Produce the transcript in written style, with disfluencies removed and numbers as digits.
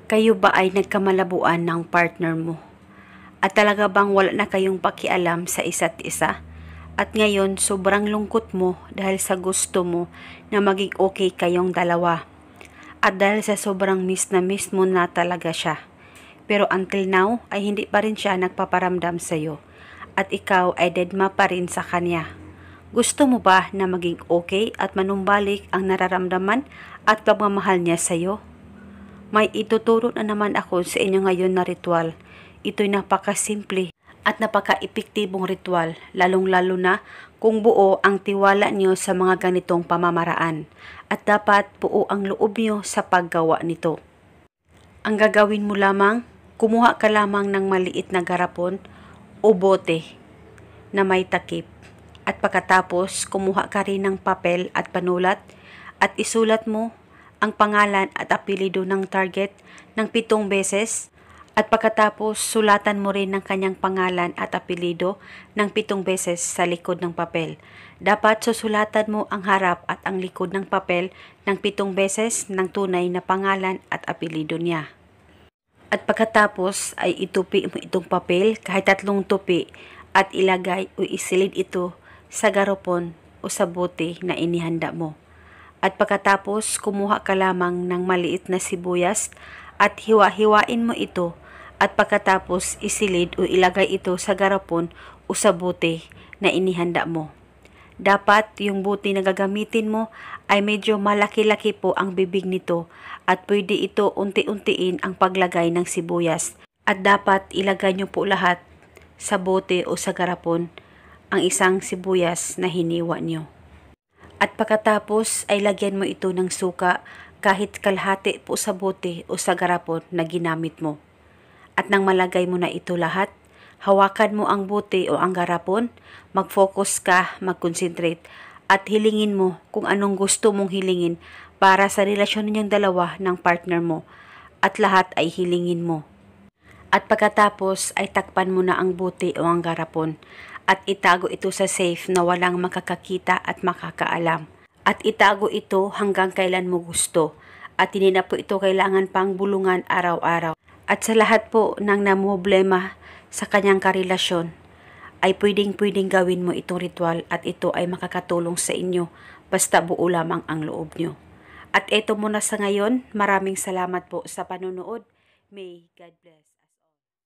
Kayo ba ay nagkamalabuan ng partner mo? At talaga bang wala na kayong pakialam sa isa't isa? At ngayon sobrang lungkot mo dahil sa gusto mo na maging okay kayong dalawa. At dahil sa sobrang miss mo na talaga siya. Pero until now ay hindi pa rin siya nagpaparamdam sa'yo. At ikaw ay deadma pa rin sa kanya. Gusto mo ba na maging okay at manumbalik ang nararamdaman at pagmamahal niya sa'yo? May ituturo na naman ako sa inyo ngayon na ritual. Ito'y napakasimple at napaka-epektibong ritual, lalong-lalo na kung buo ang tiwala niyo sa mga ganitong pamamaraan at dapat buo ang loob niyo sa paggawa nito. Ang gagawin mo lamang, kumuha ka lamang ng maliit na garapon o bote na may takip at pagkatapos kumuha ka rin ng papel at panulat at isulat mo ang pangalan at apelyido ng target ng 7 beses at pagkatapos sulatan mo rin ng kanyang pangalan at apelyido ng 7 beses sa likod ng papel. Dapat susulatan mo ang harap at ang likod ng papel ng 7 beses ng tunay na pangalan at apelyido niya. At pagkatapos ay itupi mo itong papel kahit 3 tupi at ilagay o isilid ito sa garapon o sa bote na inihanda mo. At pagkatapos, kumuha ka lamang ng maliit na sibuyas at hiwa-hiwain mo ito at pagkatapos isilid o ilagay ito sa garapon o sa bote na inihanda mo. Dapat yung bote na gagamitin mo ay medyo malaki-laki po ang bibig nito at pwede ito unti-untiin ang paglagay ng sibuyas at dapat ilagay nyo po lahat sa bote o sa garapon ang isang sibuyas na hiniwa nyo. At pagkatapos ay lagyan mo ito ng suka kahit kalahati po sa bote o sa garapon na ginamit mo. At nang malagay mo na ito lahat, hawakan mo ang bote o ang garapon, mag-focus ka, mag-concentrate at hilingin mo kung anong gusto mong hilingin para sa relasyon ninyong dalawa ng partner mo at lahat ay hilingin mo. At pagkatapos ay takpan mo na ang bote o ang garapon at itago ito sa safe na walang makakakita at makakaalam. At itago ito hanggang kailan mo gusto. At hindi na po ito kailangan pang bulungan araw-araw. At sa lahat po ng namumblema sa kanyang karelasyon, ay pwedeng gawin mo itong ritual at ito ay makakatulong sa inyo basta buo lamang ang loob nyo. At ito muna sa ngayon, maraming salamat po sa panonood. May God bless.